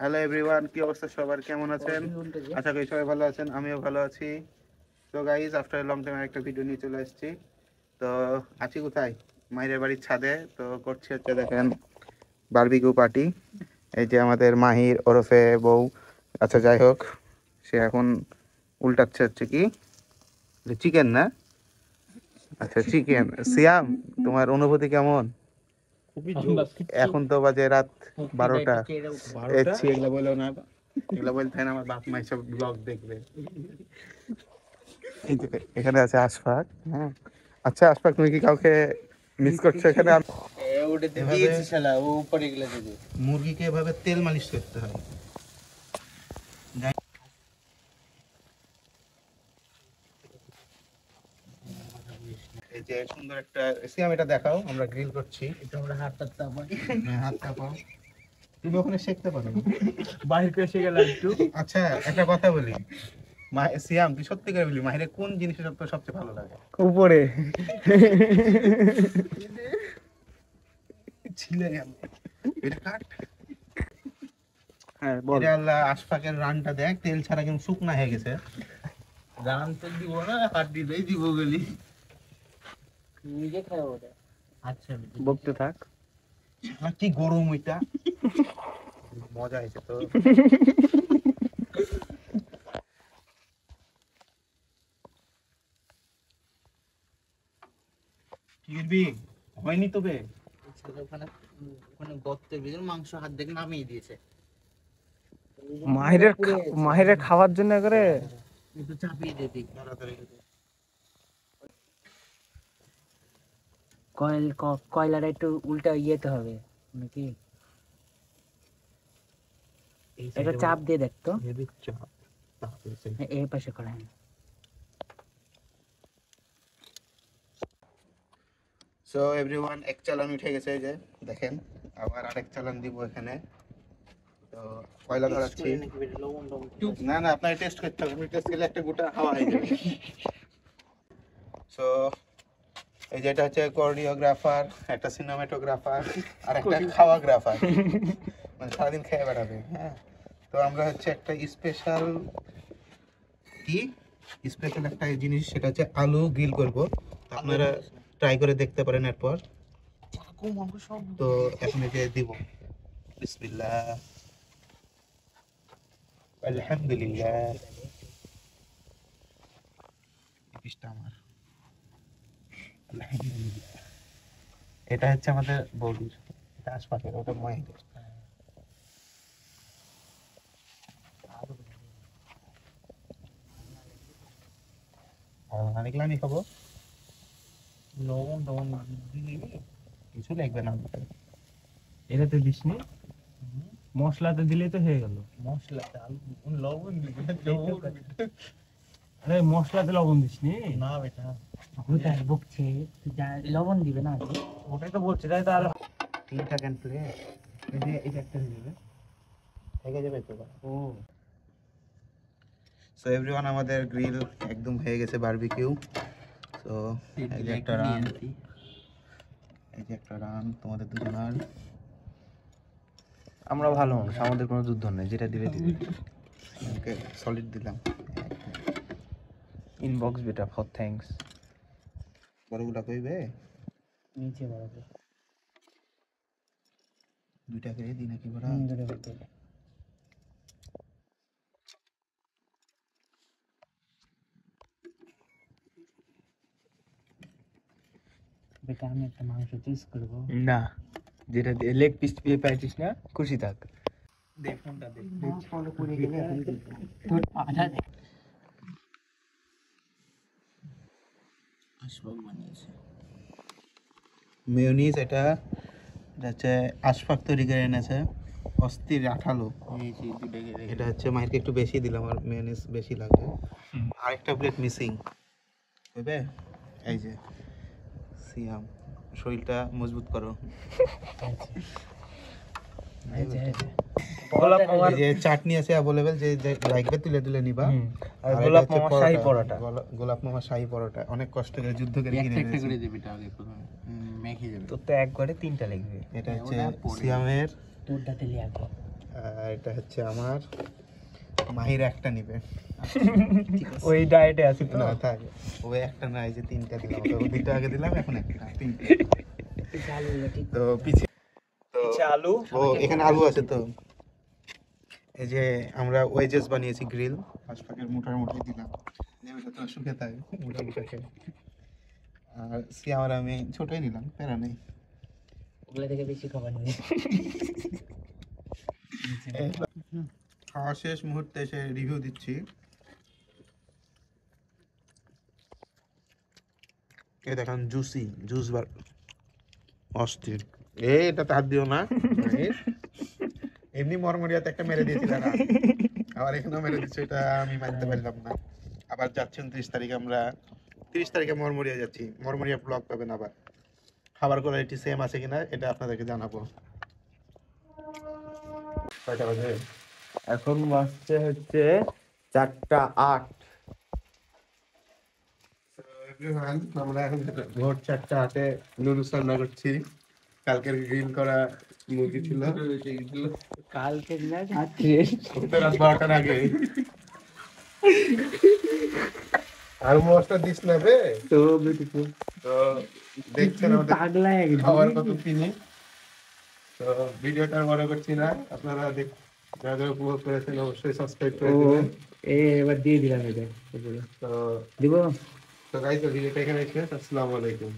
Hello everyone, কি অবস্থা সবার, কেমন আছেন? আশা করি সবাই ভালো আছেন, আমিও ভালো আছি। তো গাইজ, আফটার লং টাইম একটা ভিডিও নিয়ে চলে এসেছি। তো আছি কোথায়? মাহিরের বাড়ির ছাদে। তো করছি হচ্ছে দেখেন বারবিকিউ পার্টি। এই যে আমাদের মাহির ওরফে বউ, আচ্ছা যাই হোক, সে এখন উল্টাচ্ছে হচ্ছে কি চিকেন, না? আচ্ছা চিকেন। সিয়াম, তোমার অনুভূতি কেমন? এখন তো বাজে রাত 12টা। এগুলো বলো না, এগুলো বলতে হয় না, আমার বাপ মা সব ব্লগ দেখবে। এই যে এখানে আছে আশফাক। হ্যাঁ, আচ্ছা আশফাক, তুমি কি কাউকে মিস করছো এখানে? মুরগিকে এভাবে তেল মালিশ করতে হয়। এই যে সুন্দর একটা সিয়াম, এটা দেখাও, আমরা গ্রিল করছি। এটা আমরা হাতটা চাপাই। হ্যাঁ, হাত চাপাও। তুমি ওখানে শিখতে পারো, বাহির করে শিখে গেলাম একটু। আচ্ছা একটা কথা বলি, সিয়াম, তুই সত্যি করে বলি, মাহিরের কোন জিনিসটা সবচেয়ে ভালো লাগে? উপরে ছিলে গেল এটা কাট। হ্যাঁ বল। আল্লাহ, আশফাকের রানটা দেখ, তেল ছাড়া কিন্তু শুকনা হয়ে গেছে। রান তো দিব না, হাত দিলেই দিব গলি। নিজে খাও ওটা। আচ্ছা বকতে থাক। কি গরম ওইটা, মজা হয়েছে তো। হয়নি তবে ওখানে গর্তের ভিতর মাংস হাত দেখে নামিয়ে দিয়েছে। মাহিরের খাওয়ার জন্য করে একটু চাপিয়ে দিয়ে দিই তাড়াতাড়ি। কয়লাটা একটু উল্টা ইয়েতে হবে নাকি? এটা চাপ দিয়ে দেখতো, এই পাশে করেন। সো এভরিওয়ান, এক চালান উঠে গেছে, এই যে দেখেন, আবার আরেক চালান দিব এখানে। তো কয়লা ধরাচ্ছি। না না, আপনার টেস্ট করতে হবে, টেস্ট করলে একটা গোটা হাওয়া হয়ে যাবে। সো এই যেটা হচ্ছে কোরিওগ্রাফার, একটা সিনেমাটোগ্রাফার, আর একটা খাওয়াগ্রাফার, মানে সারাদিন খেয়ে বেড়াবে। হ্যাঁ, তো আমরা হচ্ছে একটা স্পেশাল একটা জিনিস, সেটা হচ্ছে আলু গ্রিল করব। আপনারা ট্রাই করে দেখতে পারেন। এরপর তো এখন এই যে দিব, বিসমিল্লাহ, আলহামদুলিল্লাহ। আমার আলহামদুলিল্লাহ, এটা হচ্ছে আমাদের বৌদির, এটা আশপাশের, ওটা মাহিরের। অনেকলামই খাবো, লবণ টবণ কিছু লাগবে না। এটাতে দিস নি, মশলাতে দিলেই তো হয়ে গেল। মশলাতে লবণ দিবে, আরে মশলাতে লবণ দিস নি না বেটা, কোথায় বকছে, লবণ দিবে না, ওটাই তো বলছে। তাই তো আর 3টা ক্যান প্লেট, এই যে একটা হয়ে যাবে, থেকে যাবে তো। ও সো এভরিওয়ান, আমাদের গ্রিল একদম হয়ে গেছে, বারবিকিউ। সো এই যে একটা রান, এই যে একটা রান তোমাদের দুজনের। আমরা ভালো মানুষ, আমাদের কোনো যুদ্ধ নেই, যেটা দিবে দিবে। ওকে, সলিড দিলাম। ইনবক্স বেটা, ফর থ্যাঙ্কস। বড়গুলা কইবে নিচে বড় 2টা করে দিই নাকি বড়? বেটা আমি একটা মাংস চুজ করবো না, যেটা লেগ পিস পেয়ে পাইছিস না, খুশি থাক। দে ফোনটা দে, ফলো করে গেলে এখন তোর আধা আশফাক বানিয়েছে মেয়োনিজ। এটা হচ্ছে আশফাক তৈরি করে এনেছে, অস্থির আঠালো। এটা হচ্ছে মাইরকে একটু বেশি দিলাম, আর মেয়োনিজ বেশি লাগবে। আরেকটা প্লেট মিসিং হবে। এই যে সিয়াম, শরীরটা মজবুত করো। যে চাটনি আছে অ্যাভেলেবেল, যে লাগবে তুলে তুলে নিবা। আর গোলাপ মামা শাহী পরোটা, গোলাপ মামা শাহী পরোটা অনেক কষ্ট করে যুদ্ধ করে কিনে এনেছি। একটা করে দিবি, এটা আগে প্রথমে মেখে যাবে। তোর তো একবারে 3টা লাগবে। এটা হচ্ছে সিয়ামের, তোরটা তেলি আগে। এটা হচ্ছে আমার, মাহির একটা নিবে। ওই ডায়েটে আছে তো। না থাক, ওই একটা না, এই যে তিনটা দিলাম, ওকে দুইটা আগে দিলাম, এখন একটা, তিনটা। তো পিছে তো আলু, ও এখানে আলু আছে তো। এই যে আমরা ওয়েজেস বানিয়েছি গ্রিল, পাঁচ পাকের মোটামুটি দিলাম, যেটা তো শুকে থাকে মোটামুটি। আর সিয়ামার আমি ছোটই নিলাম, প্যারা নেই। ওগুলা থেকে বেশি খাবার নেই। খাওয়া শেষ মুহূর্তে এসে রিভিউ দিচ্ছি। এই দেখেন জুসি, জুস বার অস্থির। এটাতে হাত দিও না। এমনি মরমরিয়াতে একটা মেরে দিয়েছিল না, আবার এখানেও মেরে দিচ্ছে, এটা আমি মানতে পারলাম না। আবার যাচ্ছেন 30 তারিখে, আমরা 30 তারিখে মরমরিয়া যাচ্ছি, মরমরিয়া ব্লগ পাবেন। আবার খাবার কোয়ালিটি সেম আছে কিনা এটা আপনাদেরকে জানাবো। কয়টা বাজে? এখন বাজছে হচ্ছে 4:08। আমরা এখন ভোর 4:08 নুডলস রান্না করছি। কালকের গ্রিল করা মুরগি ছিল, কালকে না রাত 12টার আগে। আর মশলা দিস না বে, তো বিউটিফুল। তো দেখছেন আমাদের পাগলা খাবার কত কিনি। তো ভিডিওটা বড় করছি না, আপনারা যারা যারা উপভোগ করেছেন অবশ্যই সাবস্ক্রাইব করে দেবেন। এবার দিয়ে দিলাম এটা। তো দিব। গাইস, ভিডিওটা এখানে শেষ। আসসালামু আলাইকুম।